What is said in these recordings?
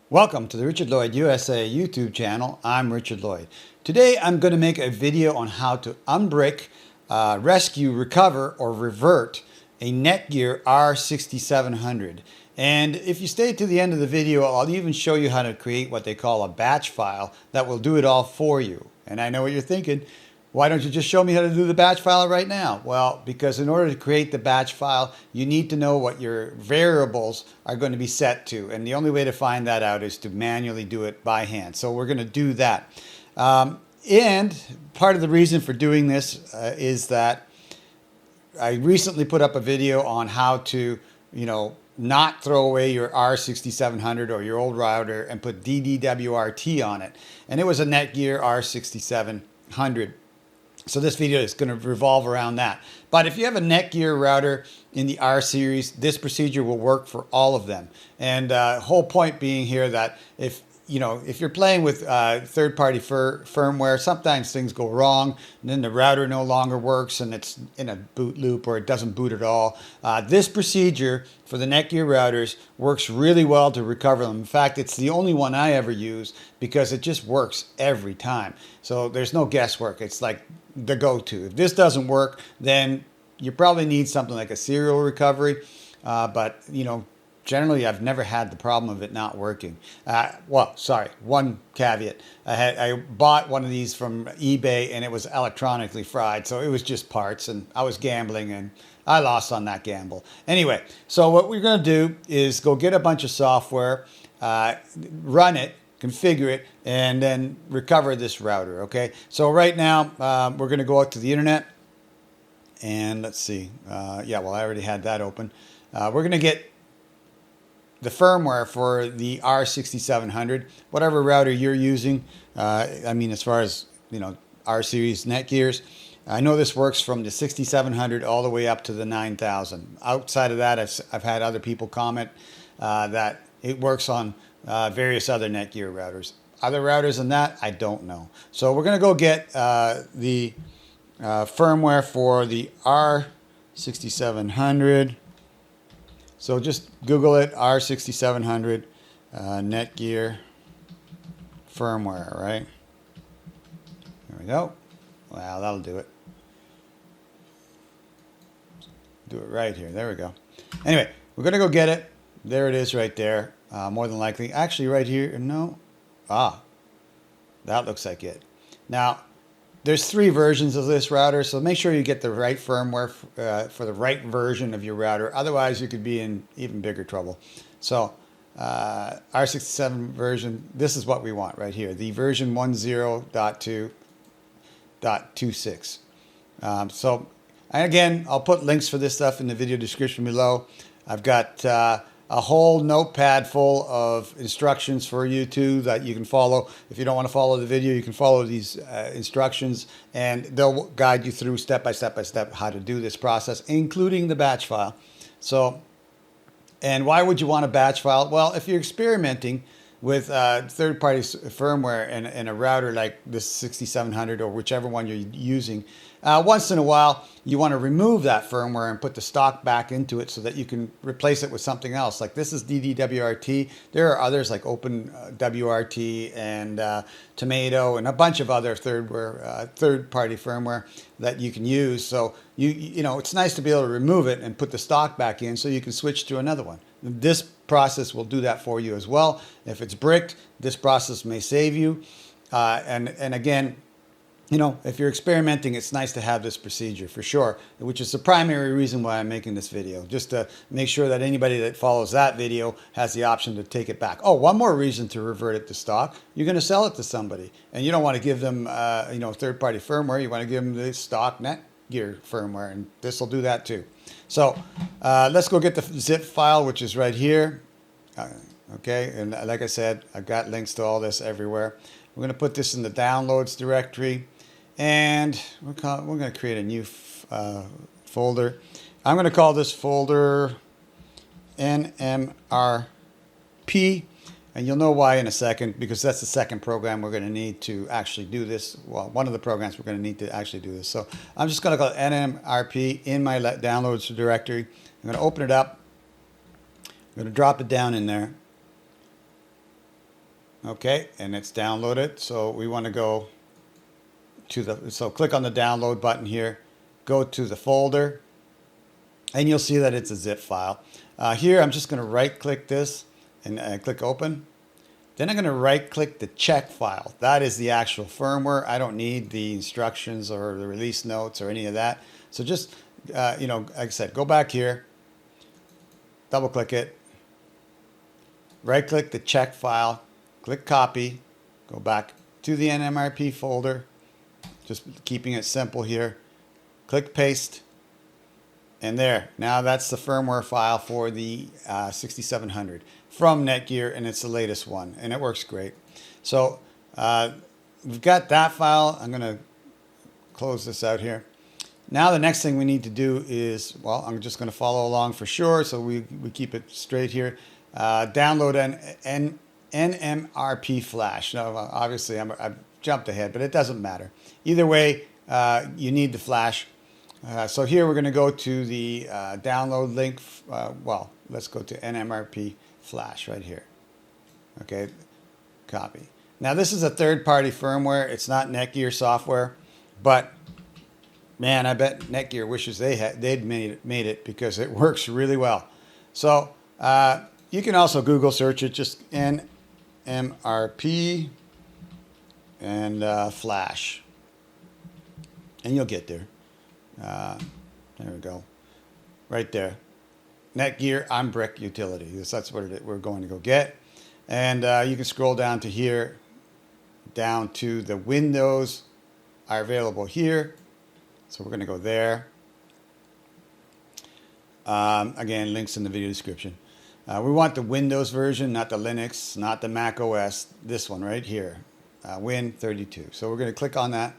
Welcome to the Richard Lloyd USA YouTube channel. I'm Richard Lloyd. Today I'm going to make a video on how to unbrick, rescue, recover, or revert a Netgear R6700. And if you stay to the end of the video, I'll even show you how to create what they call a batch file that will do it all for you. And I know what you're thinking. Why don't you just show me how to do the batch file right now? Well, because in order to create the batch file, you need to know what your variables are going to be set to. And the only way to find that out is to manually do it by hand. So we're going to do that. And part of the reason for doing this is that I recently put up a video on how to, not throw away your R6700 or your old router and put dd-wrt on it. And it was a Netgear R6700. So this video is going to revolve around that. But if you have a Netgear router in the R series, this procedure will work for all of them. And whole point being here that if you're playing with third-party firmware, sometimes things go wrong, and then the router no longer works, and it's in a boot loop or it doesn't boot at all. This procedure for the Netgear routers works really well to recover them. In fact, it's the only one I ever use because it just works every time. So there's no guesswork. It's like the go-to. If this doesn't work, then you probably need something like a serial recovery. But generally, I've never had the problem of it not working. One caveat. I bought one of these from eBay and it was electronically fried. So it was just parts and I was gambling and I lost on that gamble. Anyway, so what we're going to do is go get a bunch of software, run it, configure it, and then recover this router, okay? So right now, we're going to go out to the internet and let's see. I already had that open. We're going to get the firmware for the R6700, whatever router you're using. As far as, R series Netgears, I know this works from the 6700 all the way up to the 9000. Outside of that, I've had other people comment that it works on various other Netgear routers. Other routers than that, I don't know. So we're going to go get the firmware for the R6700. So just Google it, R6700 Netgear firmware, right? There we go. Wow, that'll do it. Do it right here. There we go. Anyway, we're going to go get it. There it is right there. More than likely. Actually, right here. No. That looks like it. Now, there's 3 versions of this router, so make sure you get the right firmware for the right version of your router. Otherwise, you could be in even bigger trouble. So, R67 version, this is what we want right here. The version 10.2.26. And again, I'll put links for this stuff in the video description below. I've got a whole notepad full of instructions for you too that you can follow. If you don't want to follow the video, you can follow these instructions and they'll guide you through step by step how to do this process, including the batch file. So, and why would you want a batch file? Well, if you're experimenting with third-party firmware and a router like this 6700 or whichever one you're using, once in a while you want to remove that firmware and put the stock back into it so that you can replace it with something else. Like this is dd-wrt. There are others like OpenWRT and Tomato and a bunch of other third-party firmware that you can use. So it's nice to be able to remove it and put the stock back in so you can switch to another one. This process will do that for you as well. If it's bricked, this process may save you. And again, if you're experimenting, it's nice to have this procedure for sure, which is the primary reason why I'm making this video, just to make sure that anybody that follows that video has the option to take it back. Oh, one more reason to revert it to stock. You're going to sell it to somebody and you don't want to give them, third-party firmware. You want to give them the stock Netgear firmware, and this will do that too. So let's go get the zip file, which is right here. Okay, and like I said, I've got links to all this everywhere. We're going to put this in the downloads directory, and we're going to create a new folder. I'm going to call this folder NMRP, and you'll know why in a second, because that's the second program we're going to need to actually do this. Well, one of the programs we're going to need to actually do this. So I'm just going to call it NMRP in my downloads directory. I'm going to open it up. I'm going to drop it down in there. Okay, and it's downloaded. So we want to go to the, so click on the download button here, go to the folder, and you'll see that it's a zip file. Here I'm just going to right click this and click open. Then I'm going to right click the check file. That is the actual firmware. I don't need the instructions or the release notes or any of that. So just, you know, like I said, go back here, double click it, right click the check file, click copy, go back to the NMRP folder, just keeping it simple here, click paste, and there. Now that's the firmware file for the 6700 from Netgear, and it's the latest one, and it works great. So we've got that file. I'm going to close this out here. Now the next thing we need to do is, well, I'm just going to follow along for sure, so we keep it straight here. Download an NMRPFLASH. Now, obviously, I've jumped ahead, but it doesn't matter. Either way, you need the flash. So here we're going to go to the download link. Well, let's go to NMRPFLASH right here. Okay, copy. Now this is a third-party firmware. It's not Netgear software, but man, I bet Netgear wishes they'd made it because it works really well. So you can also Google search it, just NMRP and flash, and you'll get there. There we go, right there. Netgear Unbrick utility. That's what we're going to go get, and you can scroll down to here, down to the Windows are available here. So we're going to go there. Again, links in the video description. We want the Windows version, not the Linux, not the Mac OS. This one right here, Win32. So we're going to click on that.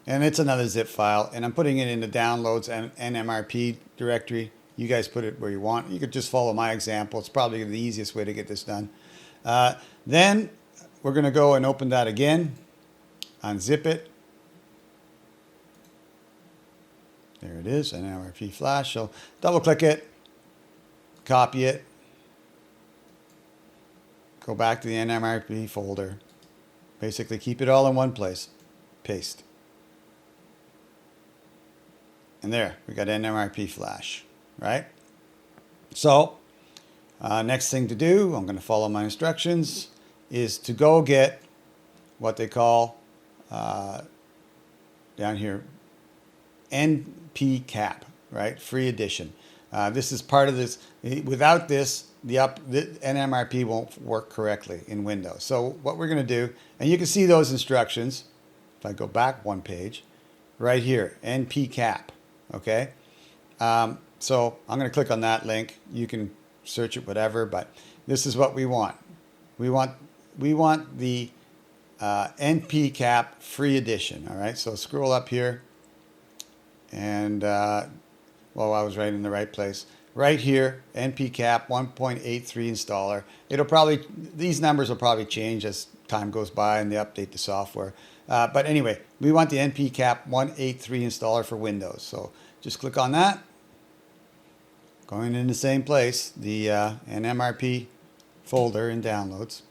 And it's another zip file. And I'm putting it in the downloads and NMRP directory. You guys put it where you want. You could just follow my example. It's probably the easiest way to get this done. Then we're going to go and open that again. Unzip it. There it is, NMRPFLASH. So double click it, copy it, go back to the NMRP folder. Basically keep it all in one place, paste. And there, we got NMRPFLASH, right? So next thing to do, I'm going to follow my instructions, is to go get what they call down here, Npcap, right? Free edition. This is part of this. Without this, the NMRP won't work correctly in Windows. So what we're going to do, and you can see those instructions, if I go back one page, right here, Npcap, okay? So I'm going to click on that link. You can search it, whatever, but this is what we want. We want the Npcap free edition, all right? So scroll up here. And, well, I was right in the right place. Right here, Npcap 1.83 installer. It'll probably, these numbers will probably change as time goes by and they update the software. But anyway, we want the Npcap 183 installer for Windows. So just click on that. Going in the same place, the NMRP folder in downloads.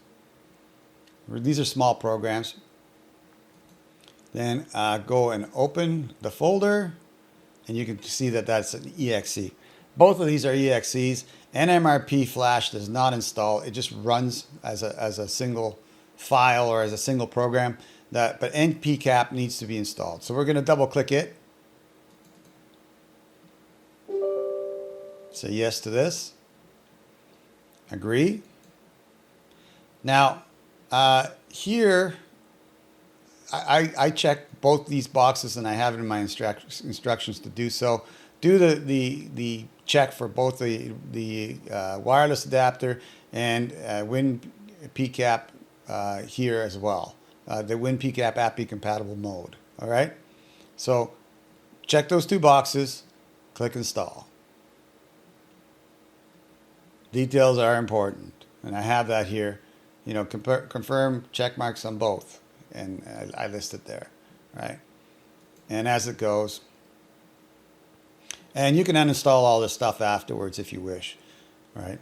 These are small programs. Then go and open the folder. And you can see that that's an exe. Both of these are exes. NMRPFLASH does not install. It just runs as a single file or as a single program. But Npcap needs to be installed. So we're going to double click it. Say yes to this. Agree. Now, here, I check both these boxes, and I have it in my instructions to do so. Do the check for both the wireless adapter and WinPcap here as well. The WinPcap API compatible mode. All right. So check those two boxes. Click install. Details are important, and I have that here. You know, confirm check marks on both, and I list it there. Right, and as it goes, and you can uninstall all this stuff afterwards if you wish, right?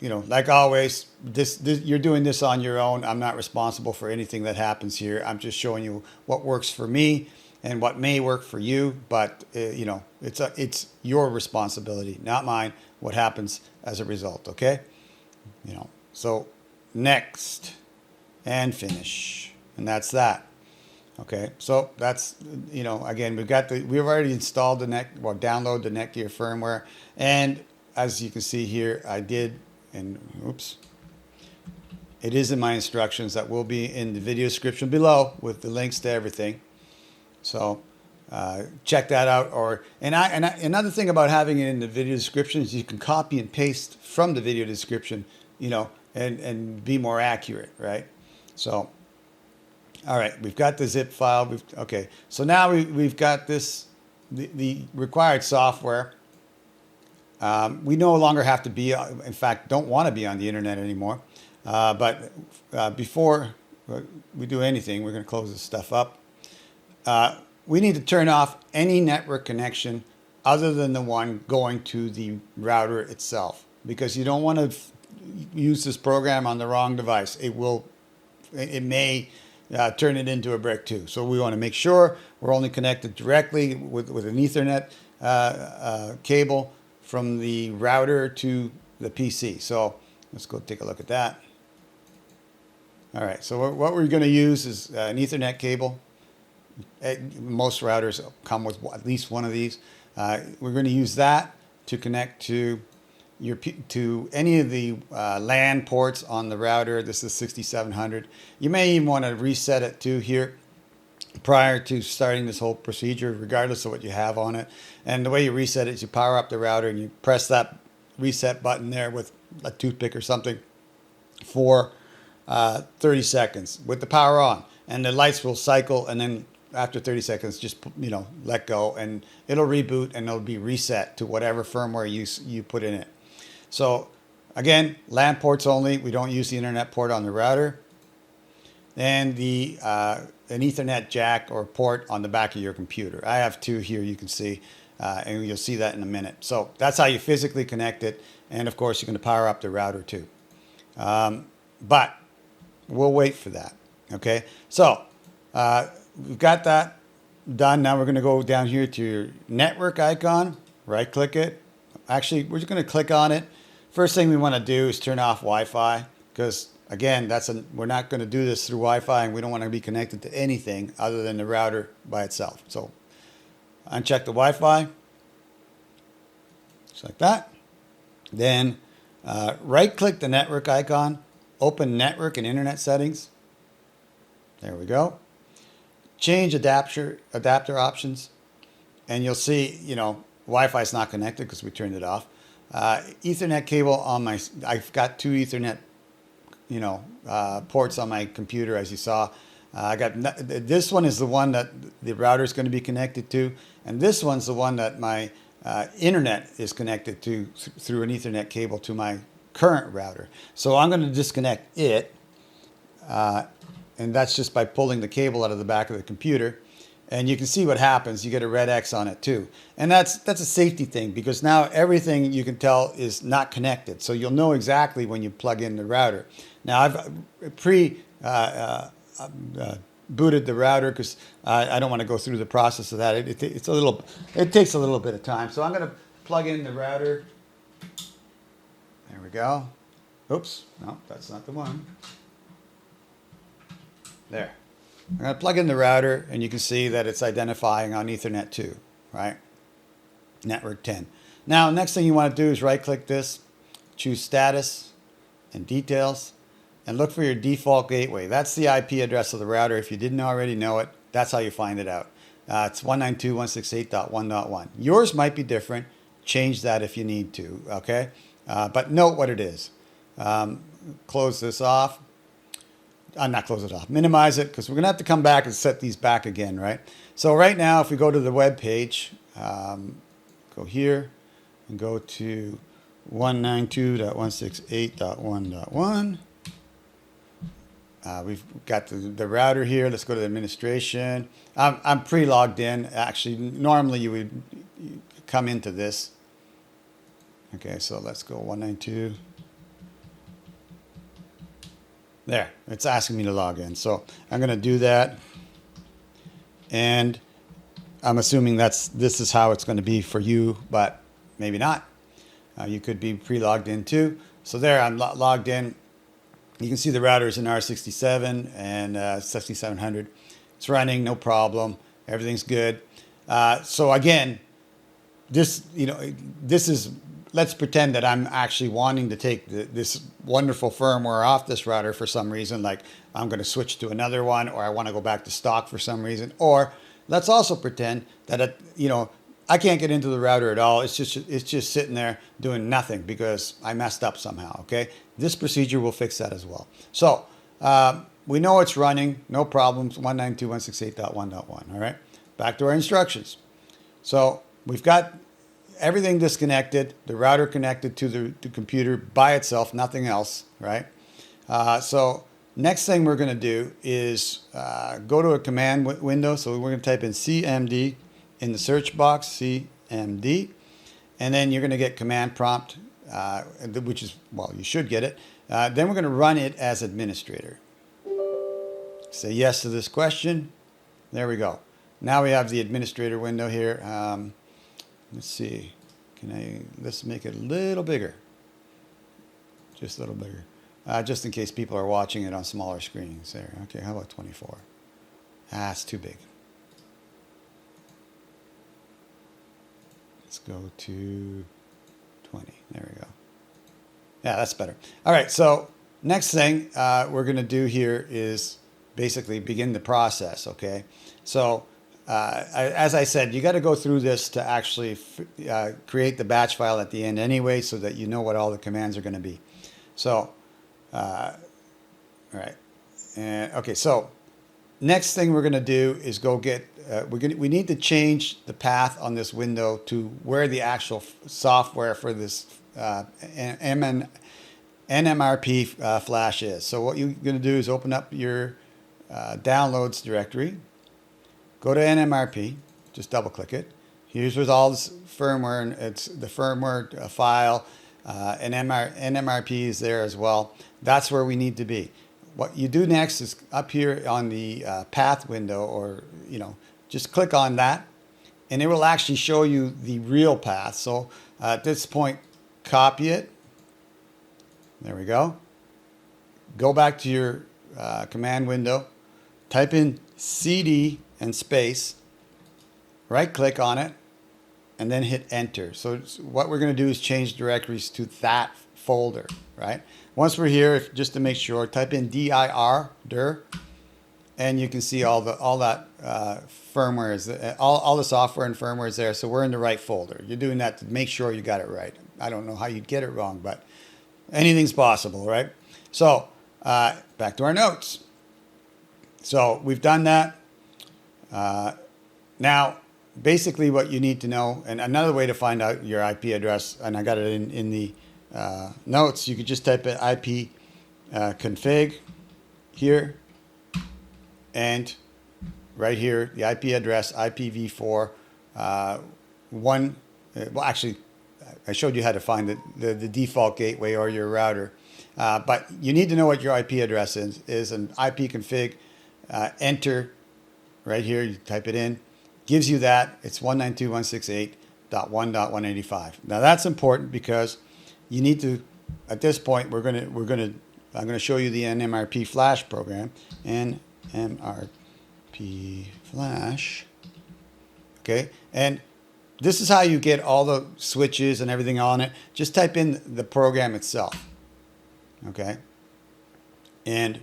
You know, like always, this you're doing this on your own. I'm not responsible for anything that happens here. I'm just showing you what works for me and what may work for you. But you know, it's your responsibility, not mine, what happens as a result. Okay, you know. So next and finish, and that's that. Okay, so that's, you know, again, we've already installed download the Netgear firmware, and as you can see here, I did, and oops, it is in my instructions that will be in the video description below with the links to everything. So check that out. Another thing about having it in the video description is you can copy and paste from the video description, you know, and be more accurate, right? So. All right, we've got the zip file. Okay, so now we've got the required software. We no longer have to be, in fact, don't want to be on the internet anymore. But before we do anything, we're going to close this stuff up. We need to turn off any network connection other than the one going to the router itself, because you don't want to use this program on the wrong device. It may turn it into a brick too. So we want to make sure we're only connected directly with an Ethernet cable from the router to the PC. So let's go take a look at that. All right, so what we're going to use is an Ethernet cable. Most routers come with at least one of these. We're going to use that to connect to any of the LAN ports on the router. This is 6700. You may even want to reset it too here prior to starting this whole procedure, regardless of what you have on it. And the way you reset it is you power up the router and you press that reset button there with a toothpick or something for 30 seconds with the power on, and the lights will cycle, and then after 30 seconds, just, you know, let go, and it'll reboot and it'll be reset to whatever firmware you put in it. So again, LAN ports only. We don't use the internet port on the router. And an Ethernet jack or port on the back of your computer. I have two here, you can see, and you'll see that in a minute. So that's how you physically connect it. And of course, you're going to power up the router too. But we'll wait for that. Okay, so we've got that done. Now we're going to go down here to your network icon, right click it. Actually, we're just going to click on it. First thing we want to do is turn off Wi-Fi, because again, we're not going to do this through Wi-Fi, and we don't want to be connected to anything other than the router by itself. So uncheck the Wi-Fi, just like that. Then right click the network icon, open network and internet settings. There we go. Change adapter options, and you'll see, you know, Wi-Fi is not connected because we turned it off. Ethernet cable on I've got two Ethernet, you know, ports on my computer, as you saw. This one is the one that the router is going to be connected to, and this one's the one that my internet is connected to through an Ethernet cable to my current router. So I'm going to disconnect it, and that's just by pulling the cable out of the back of the computer. And you can see what happens. You get a red X on it too. And that's a safety thing, because now everything you can tell is not connected. So you'll know exactly when you plug in the router. Now I've booted the router because I don't want to go through the process of that. It takes a little bit of time. So I'm going to plug in the router. There we go. Oops, no, that's not the one. There. I'm going to plug in the router, and you can see that it's identifying on Ethernet 2, right? Network 10. Now, next thing you want to do is right-click this, choose Status and Details, and look for your default gateway. That's the IP address of the router. If you didn't already know it, that's how you find it out. It's 192.168.1.1. Yours might be different. Change that if you need to, okay? But note what it is. Close this off. Not close it off, minimize it, because we're going to have to come back and set these back again, right? So right now, if we go to the web page, go here and go to 192.168.1.1. We've got the router here. Let's go to the administration. I'm pre-logged in. Actually, normally you would come into this. Okay, so let's go 192. There, it's asking me to log in. So I'm going to do that. And I'm assuming this is how it's going to be for you, but maybe not. You could be pre-logged in too. So there, I'm logged in. You can see the router is an R67 and 6700. It's running, no problem. Everything's good. So again, this is, let's pretend that I'm actually wanting to take this wonderful firmware off this router for some reason, like I'm going to switch to another one, or I want to go back to stock for some reason. Or let's also pretend that I can't get into the router at all. It's just sitting there doing nothing because I messed up somehow. Okay, this procedure will fix that as well. So we know it's running, no problems. 192.168.1.1. All right, back to our instructions. So we've got everything disconnected, the router connected to the computer by itself, nothing else, right? So next thing we're going to do is go to a command window. So we're going to type in CMD in the search box, CMD, and then you're going to get command prompt, which is, well, you should get it. Then we're going to run it as administrator. Say yes to this question. There we go. Now we have the administrator window here. Let's see, let's make it a little bigger. Just a little bigger. Just in case people are watching it on smaller screens there. Okay, how about 24? It's too big. Let's go to 20. There we go. Yeah, that's better. All right, so next thing we're going to do here is basically begin the process, okay? So as I said, you got to go through this to actually create the batch file at the end anyway, so that you know what all the commands are going to be. So, all right, and okay. So, next thing we're going to do is go get. We need to change the path on this window to where the actual software for this NMRPFLASH is. So what you're going to do is open up your downloads directory. Go to NMRP, just double click it. Here's with all this firmware, and it's the firmware file, and NMRP is there as well. That's where we need to be. What you do next is up here on the path window, or just click on that, and it will actually show you the real path. So at this point, copy it. There we go. Go back to your command window, type in CD and space, right click on it, and then hit enter. So what we're going to do is change directories to that folder, right? Once we're here, just to make sure, type in dir, and you can see all that firmware is all the software and firmware is there. So we're in the right folder. You're doing that to make sure you got it right. I don't know how you'd get it wrong, but anything's possible, right? So back to our notes. So we've done that. Now, basically what you need to know, and another way to find out your IP address, and I got it in the notes, you could just type in IP config here, and right here, the IP address, IPv4 one, well actually, I showed you how to find the default gateway or your router, but you need to know what your IP address is an IP config, enter. Right here, you type it in, gives you that. It's 192.168.1.185. Now that's important because you need to. At this point, I'm going to show you the NMRPFLASH program. NMRPFLASH. Okay, and this is how you get all the switches and everything on it. Just type in the program itself. Okay, and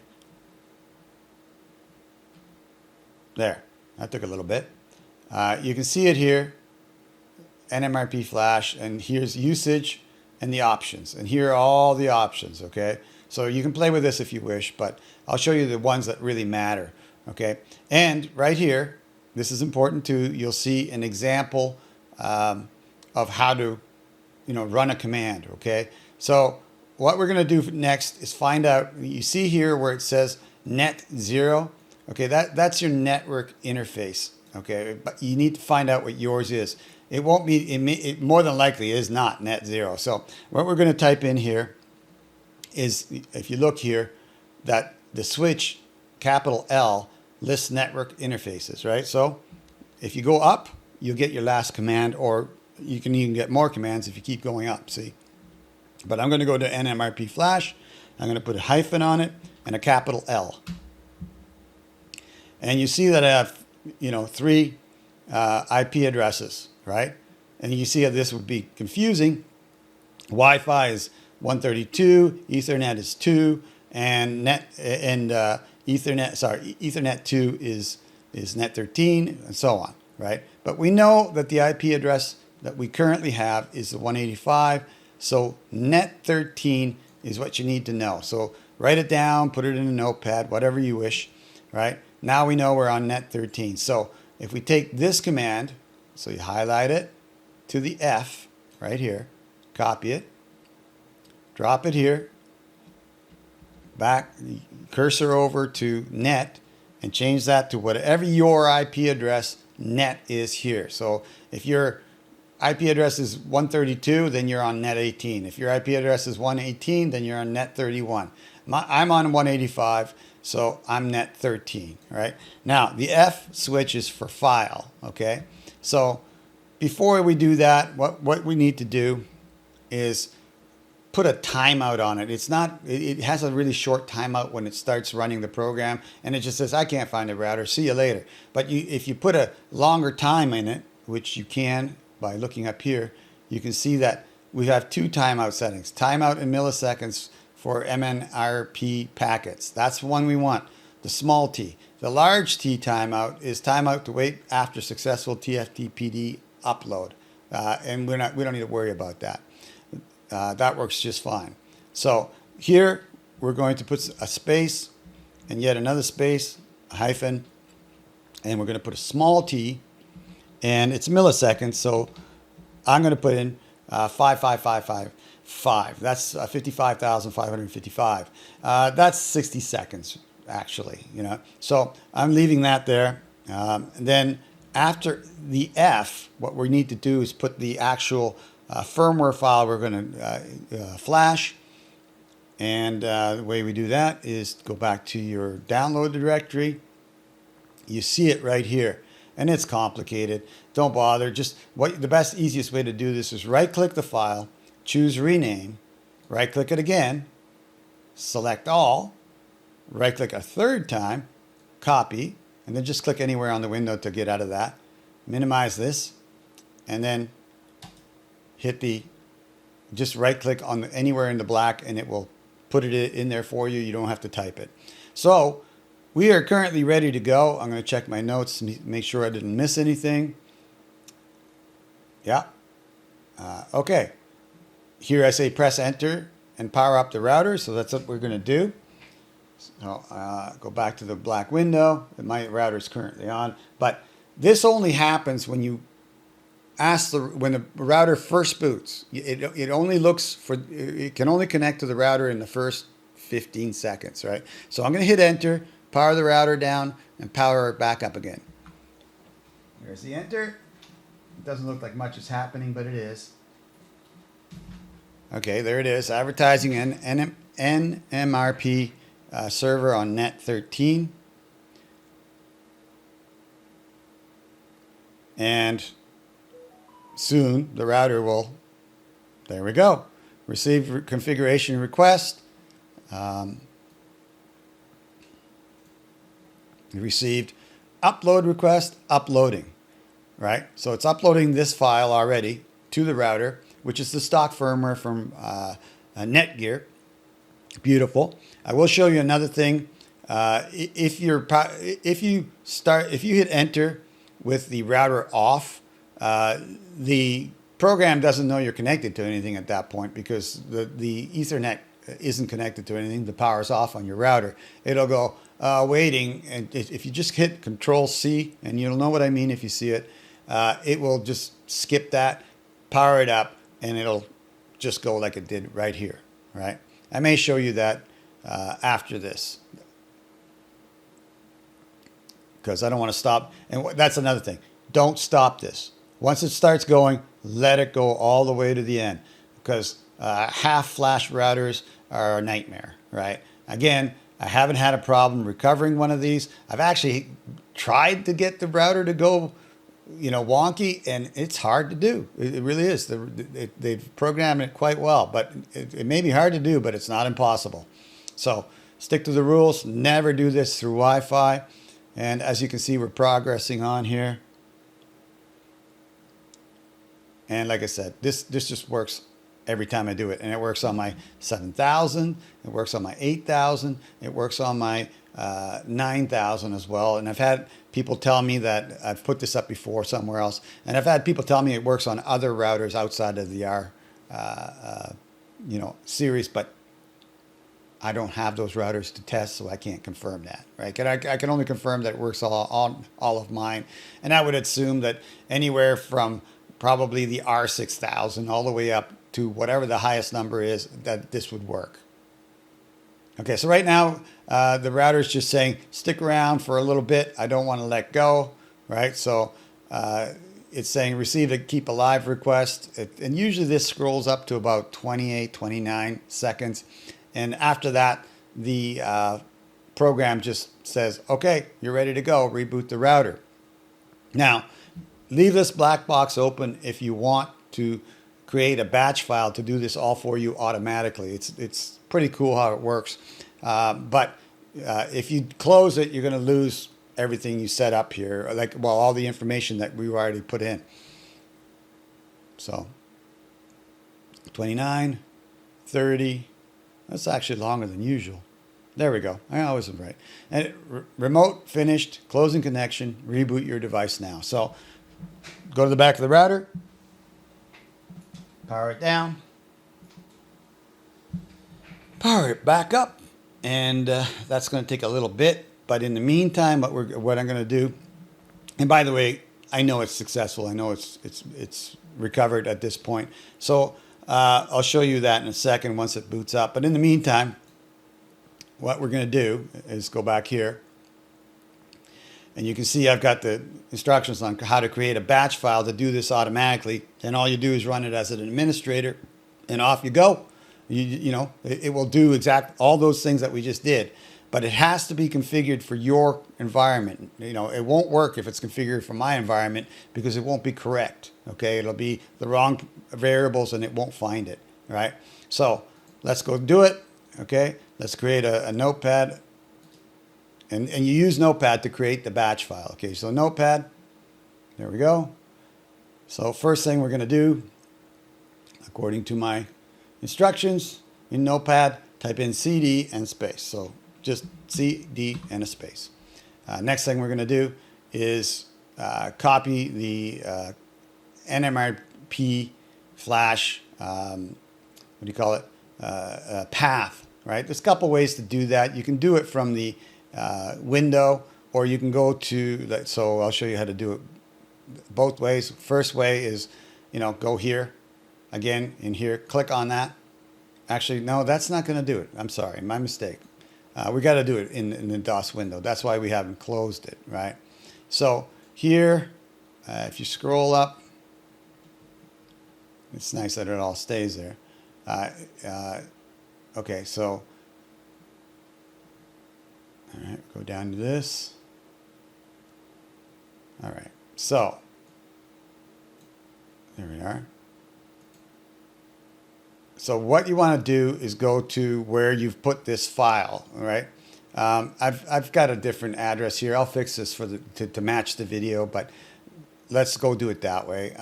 there, that took a little bit. You can see it here, NMRPFLASH, and here's usage and the options. And here are all the options, okay? So you can play with this if you wish, but I'll show you the ones that really matter, okay? And right here, this is important too, you'll see an example of how to run a command, okay? So what we're gonna do next is find out, you see here where it says net 0, okay, that's your network interface, okay? But you need to find out what yours is. It won't be, it more than likely is not net 0. So what we're going to type in here is, if you look here, that the switch, capital L, lists network interfaces, right? So if you go up, you'll get your last command, or you can even get more commands if you keep going up, see? But I'm going to go to NMRPFLASH. I'm going to put a hyphen on it and a capital L. And you see that I have, 3 IP addresses, right? And you see how this would be confusing. Wi-Fi is 132, Ethernet is 2, and Ethernet 2 is net 13, and so on, right? But we know that the IP address that we currently have is the 185, so net 13 is what you need to know. So write it down, put it in a notepad, whatever you wish, right? Now we know we're on net 13. So if we take this command, so you highlight it to the F right here, copy it, drop it here, back, cursor over to net, and change that to whatever your IP address net is here. So if your IP address is 132, then you're on net 18. If your IP address is 118, then you're on net 31. I'm on 185, so I'm net 13, right? Now, the F switch is for file, okay? So before we do that, what we need to do is put a timeout on it. It has a really short timeout when it starts running the program, and it just says, I can't find the router, see you later. But if you put a longer time in it, which you can by looking up here, you can see that we have 2 timeout settings. Timeout in milliseconds for NMRP packets. That's the one we want, the small t. The large T timeout is timeout to wait after successful TFTPD upload. And we don't need to worry about that. That works just fine. So here we're going to put a space and yet another space, a hyphen, and we're going to put a small t, and it's milliseconds, so I'm going to put in 55555. That's 55,555. That's 60 seconds, actually. So I'm leaving that there. Then after the F, what we need to do is put the actual firmware file we're going to flash. And the way we do that is go back to your download directory. You see it right here. And it's complicated. Don't bother. Just the best, easiest way to do this is right-click the file, choose rename, right-click it again, select all, right-click a third time, copy, and then just click anywhere on the window to get out of that. Minimize this, and then just right-click on anywhere in the black, and it will put it in there for you. You don't have to type it. So we are currently ready to go. I'm going to check my notes to make sure I didn't miss anything. Yeah. Okay. Here I say press enter and power up the router. So that's what we're going to do. So go back to the black window. My router is currently on. But this only happens when you when the router first boots. It only it can only connect to the router in the first 15 seconds, right? So I'm going to hit enter, power the router down, and power it back up again. There's the enter. It doesn't look like much is happening, but it is. Okay, there it is. Advertising and NMRP server on net 13. And soon the router will, there we go, receive configuration request. Received upload request, uploading, right? So it's uploading this file already to the router, which is the stock firmware from Netgear. Beautiful. I will show you another thing. If you hit enter with the router off, the program doesn't know you're connected to anything at that point because the Ethernet isn't connected to anything. The power's off on your router. It'll go waiting, and if you just hit Control C, and you'll know what I mean if you see it, it will just skip that, power it up, and it'll just go like it did right here, right? I may show you that after this because I don't want to stop. And that's another thing. Don't stop this. Once it starts going, let it go all the way to the end because half flash routers are a nightmare, right? Again, I haven't had a problem recovering one of these. I've actually tried to get the router to go, wonky, and it's hard to do. It really is. They've programmed it quite well, but it may be hard to do, but it's not impossible. So stick to the rules. Never do this through Wi-Fi. And as you can see, we're progressing on here. And like I said, this just works every time I do it. And it works on my 7000, it works on my 8000, it works on my 9000 as well. And I've had people tell me that, I've put this up before somewhere else, and I've had people tell me it works on other routers outside of the R series, but I don't have those routers to test, so I can't confirm that, right? I can only confirm that it works on all of mine. And I would assume that anywhere from probably the R6000 all the way up to whatever the highest number is, that this would work. Okay, so right now, the router is just saying, stick around for a little bit. I don't want to let go, right? So it's saying receive a keep alive request. And usually this scrolls up to about 28, 29 seconds. And after that, the program just says, okay, you're ready to go, reboot the router. Now, leave this black box open if you want to create a batch file to do this all for you automatically. It's pretty cool how it works. But if you close it, you're going to lose everything you set up here, all the information that we already put in. So 29, 30, that's actually longer than usual. There we go. I always am right. And remote finished, closing connection, reboot your device now. So go to the back of the router, power it down, power it back up, and that's going to take a little bit. But in the meantime, what I'm going to do, and by the way, I know it's successful. I know it's recovered at this point. So I'll show you that in a second once it boots up. But in the meantime, what we're going to do is go back here. And you can see I've got the instructions on how to create a batch file to do this automatically. And all you do is run it as an administrator, and off you go. It will do all those things that we just did. But it has to be configured for your environment. It won't work if it's configured for my environment because it won't be correct. Okay, it'll be the wrong variables and it won't find it. Right? So let's go do it. Okay, let's create a notepad. And you use Notepad to create the batch file. Okay, so Notepad, there we go. So first thing we're going to do, according to my instructions in Notepad, type in CD and space. So just CD and a space. Next thing we're going to do is copy the NMRPFLASH, path, right? There's a couple ways to do that. You can do it from the window, or you can go to, so I'll show you how to do it both ways. First way is, go here, again, in here, click on that. Actually, no, that's not going to do it. I'm sorry, my mistake. We got to do it in the DOS window. That's why we haven't closed it, right? So here, if you scroll up, it's nice that it all stays there. Okay, so all right, go down to this. All right, so there we are. So what you want to do is go to where you've put this file. All right, I've got a different address here. I'll fix this to match the video, but let's go do it that way.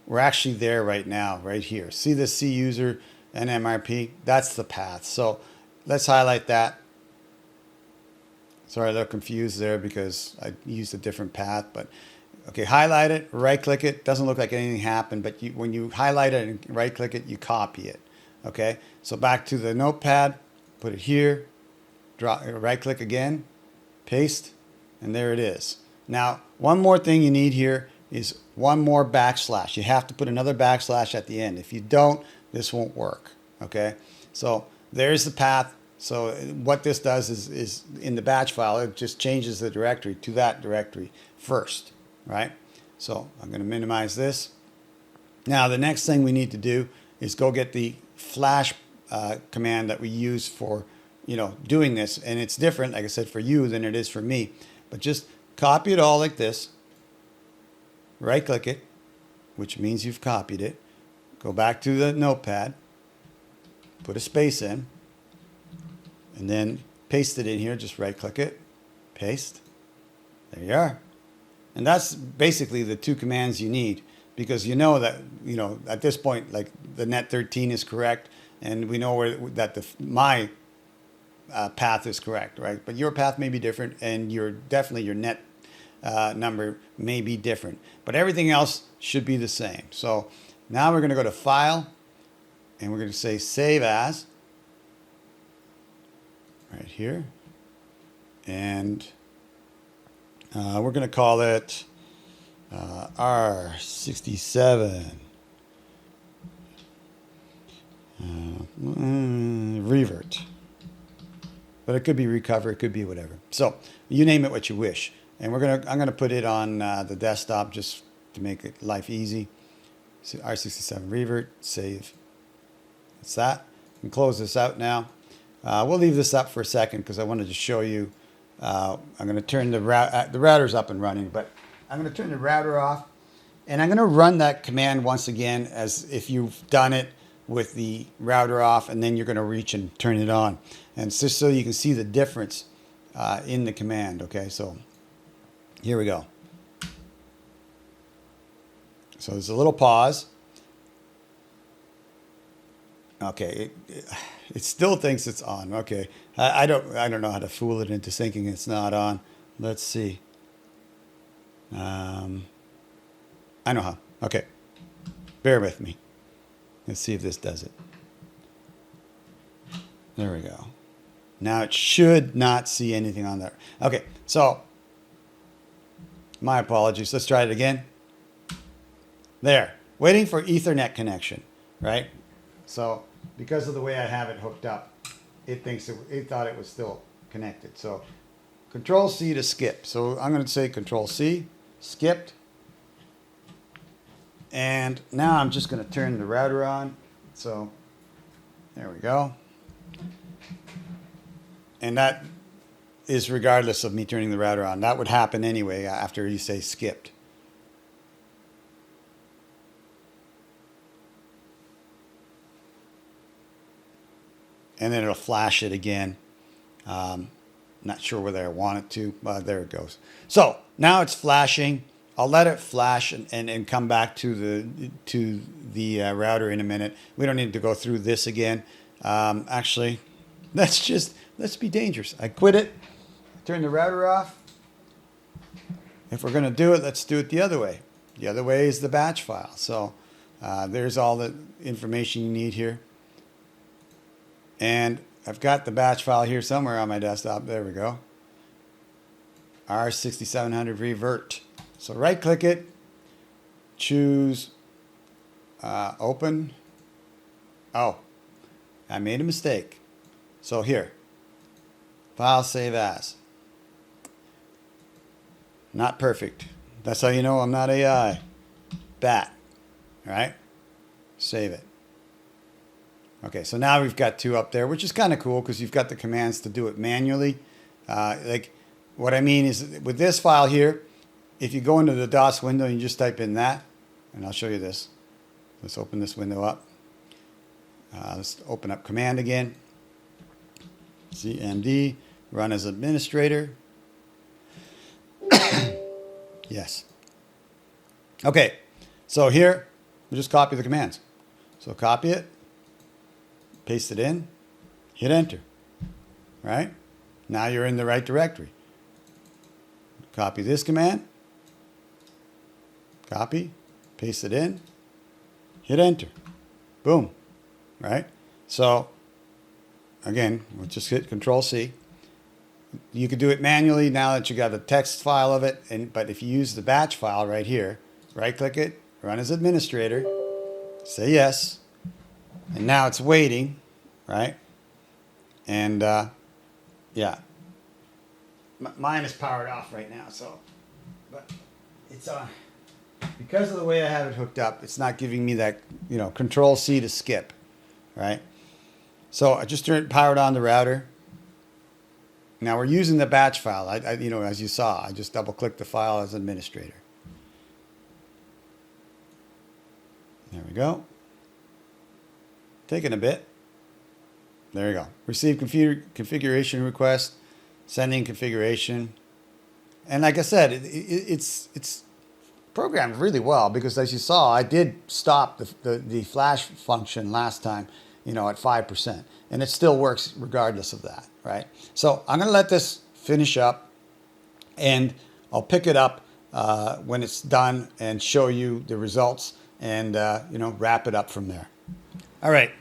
We're actually there right now, right here. See the C user NMRP? That's the path. So let's highlight that. Sorry, a little confused there because I used a different path, but okay, highlight it, right click it. Doesn't look like anything happened, but when you highlight it and right click it, you copy it. Okay, so back to the notepad, put it here, right click again, paste, and there it is. Now, one more thing you need here is one more backslash. You have to put another backslash at the end. If you don't, this won't work. Okay, so there's the path. So what this does is in the batch file, it just changes the directory to that directory first, right? So I'm going to minimize this. Now the next thing we need to do is go get the flash command that we use for doing this, and it's different, like I said, for you than it is for me. But just copy it all like this, right click it, which means you've copied it, go back to the notepad, put a space in, and then paste it in here. Just right click it, paste, there you are. And that's basically the two commands you need, because you know that, at this point, like the net 13 is correct, and we know that my path is correct, right? But your path may be different, and your net number may be different, but everything else should be the same. So now we're going to go to File, and we're going to say Save As right here, and we're going to call it R67 Revert. But it could be Recover, it could be whatever. So you name it what you wish. And I'm gonna put it on the desktop just to make it life easy. So R67 Revert, save. That's that. We can close this out now. We'll leave this up for a second because I wanted to show you. I'm going to turn the router's up and running, but I'm going to turn the router off, and I'm going to run that command once again as if you've done it with the router off, and then you're going to reach and turn it on, and it's just so you can see the difference in the command. Okay, so here we go. So there's a little pause. Okay, it still thinks it's on. Okay, I don't know how to fool it into thinking it's not on. Let's see. I know how. Okay, bear with me. Let's see if this does it. There we go. Now it should not see anything on there. Okay, so my apologies. Let's try it again. There, waiting for Ethernet connection, right? So because of the way I have it hooked up, it thought it was still connected. So Control C to skip. So I'm going to say Control C, skipped. And now I'm just going to turn the router on. So there we go. And that is regardless of me turning the router on. That would happen anyway after you say skipped. And then it'll flash it again. Not sure whether I want it to, but there it goes. So now it's flashing. I'll let it flash and come back to the router in a minute. We don't need to go through this again. Actually, let's be dangerous. I quit it, turn the router off. If we're going to do it, let's do it the other way. The other way is the batch file. So there's all the information you need here. And I've got the batch file here somewhere on my desktop. There we go. R6700 Revert. So right click it, choose open. Oh, I made a mistake. So here, file save as. Not perfect. That's how you know I'm not AI. Bat. All right, save it. Okay, so now we've got two up there, which is kind of cool because you've got the commands to do it manually. Like what I mean is with this file here, if you go into the DOS window and you just type in that, and I'll show you this. Let's open this window up. Let's open up command again. CMD, run as administrator. Yes. Okay, so here, we just copy the commands. So copy it. Paste it in, hit enter, right? Now you're in the right directory. Copy this command, copy, paste it in, hit enter, boom, right? So again, we'll just hit Control C. You could do it manually now that you got a text file of it, but if you use the batch file right here, right click it, run as administrator, say yes. And now it's waiting, right? And yeah, mine is powered off right now. So, but it's on because of the way I have it hooked up. It's not giving me that, Control C to skip, right? So I just powered on the router. Now we're using the batch file. You know, as you saw, I just double clicked the file as administrator. There we go. Taking a bit. There you go. Receive configuration request, sending configuration. And like I said, it's programmed really well, because as you saw, I did stop the flash function last time, you know, at 5%, and it still works regardless of that, right? So I'm going to let this finish up, and I'll pick it up when it's done and show you the results, and you know, wrap it up from there. All right.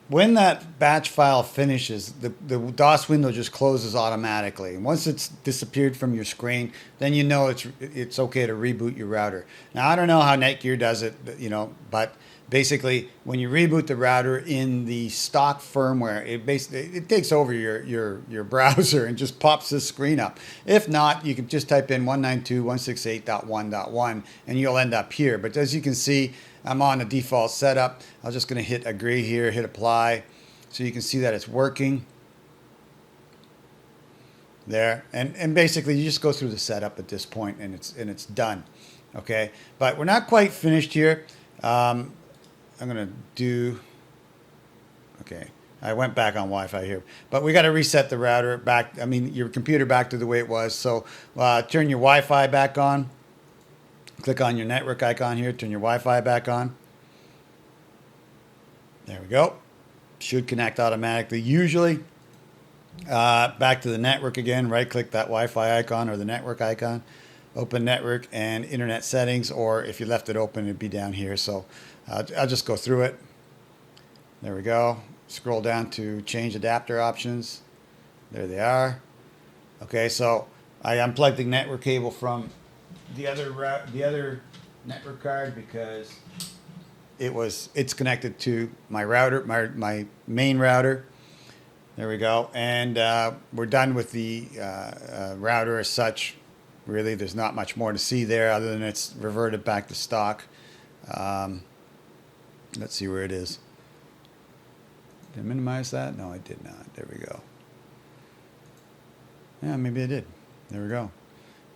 When that batch file finishes, the DOS window just closes automatically. And once it's disappeared from your screen, then you know it's okay to reboot your router. Now, I don't know how Netgear does it, you know, but basically when you reboot the router in the stock firmware, it takes over your browser and just pops this screen up. If not, you can just type in 192.168.1.1 and you'll end up here. But as you can see, I'm on a default setup. I'm just going to hit agree here, hit apply, so you can see that it's working there. And basically you just go through the setup at this point, and it's done. Okay, but we're not quite finished here. I'm going to do, okay, I went back on Wi-Fi here, but we got to reset the router back, I mean your computer back to the way it was. So turn your Wi-Fi back on. Click on your network icon here, turn your Wi-Fi back on. There we go. Should connect automatically. Usually, back to the network again, right click that Wi-Fi icon or the network icon, open network and internet settings, or if you left it open, it'd be down here. So I'll just go through it. There we go. Scroll down to change adapter options. There they are. Okay, so I unplugged the network cable from the other network card, because it's connected to my router, my main router. There we go. And we're done with the router as such. Really, there's not much more to see there other than it's reverted back to stock. Let's see where it is. Did I minimize that? No, I did not. There we go. Yeah, maybe I did. There we go.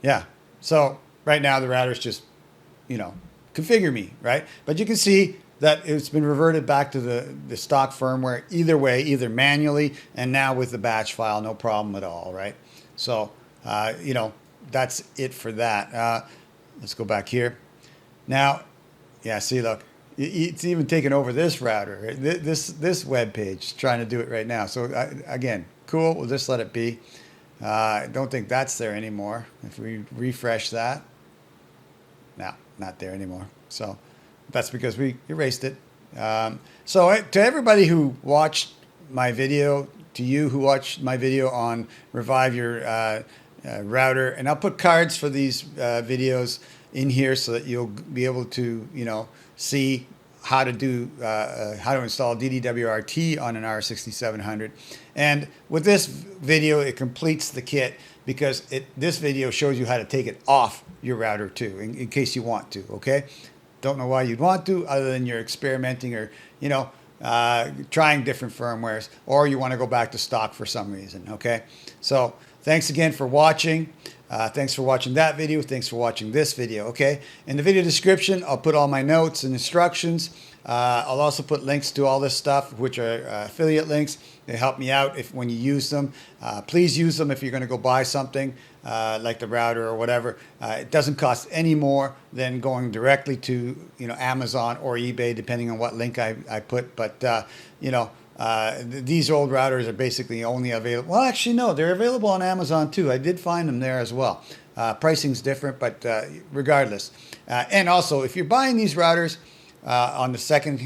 Yeah. So right now the router's just, you know, configure me, right? But you can see that it's been reverted back to the stock firmware either way, either manually and now with the batch file, no problem at all, right? So, you know, that's it for that. Let's go back here. Now, yeah, see, look, it's even taken over this router, this web page, trying to do it right now. So again, cool, we'll just let it be. I don't think that's there anymore. If we refresh that, no, not there anymore. So that's because we erased it. So to everybody who watched my video, to you who watched my video on Revive Your Router, and I'll put cards for these videos in here so that you'll be able to, you know, see how to do how to install dd-wrt on an R6700. And with this video, it completes the kit, because this video shows you how to take it off your router too, in case you want to. Okay, don't know why you'd want to, other than you're experimenting or, you know, trying different firmwares, or you want to go back to stock for some reason. Okay, so thanks again for watching. Thanks for watching that video. Thanks for watching this video. Okay, in the video description, I'll put all my notes and instructions. I'll also put links to all this stuff, which are affiliate links. They help me out when you use them. Please use them if you're going to go buy something like the router or whatever. It doesn't cost any more than going directly to, you know, Amazon or eBay, depending on what link I put. But you know, these old routers are basically only available. Well, actually, no, they're available on Amazon too. I did find them there as well. Pricing's different, but regardless. And also, if you're buying these routers on the second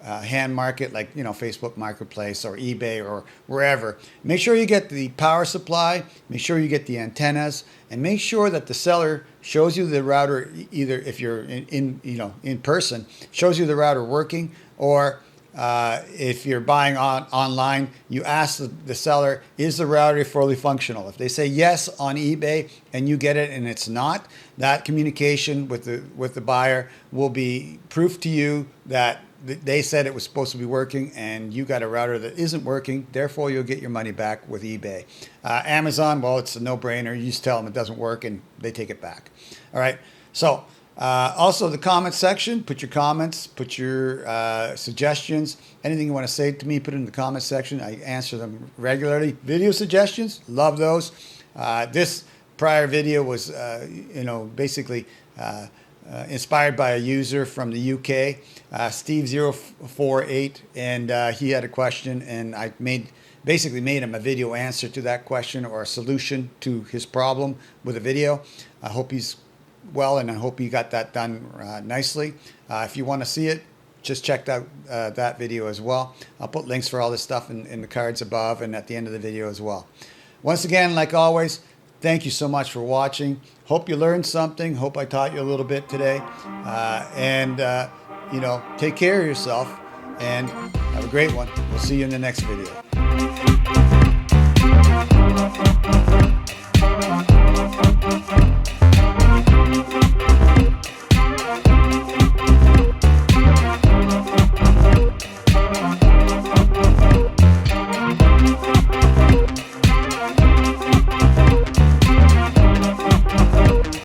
hand market, like, you know, Facebook Marketplace or eBay or wherever, make sure you get the power supply, make sure you get the antennas, and make sure that the seller shows you the router, either if you're in person, shows you the router working, or if you're buying online, you ask the seller, is the router fully functional? If they say yes on eBay and you get it and it's not, that communication with the buyer will be proof to you that they said it was supposed to be working, and you got a router that isn't working. Therefore, you'll get your money back with eBay. Amazon, well, it's a no-brainer. You just tell them it doesn't work, and they take it back. All right. So also the comment section, put your comments, put your suggestions, anything you want to say to me, put it in the comment section. I answer them regularly. Video suggestions, love those. This prior video was, basically inspired by a user from the UK, Steve048, and he had a question, and I basically made him a video answer to that question, or a solution to his problem with a video. I hope he's well, and I hope you got that done nicely. If you want to see it, just check out that video as well. I'll put links for all this stuff in the cards above and at the end of the video as well. Once again, like always, thank you so much for watching. Hope you learned something. Hope I taught you a little bit today. Take care of yourself and have a great one. We'll see you in the next video.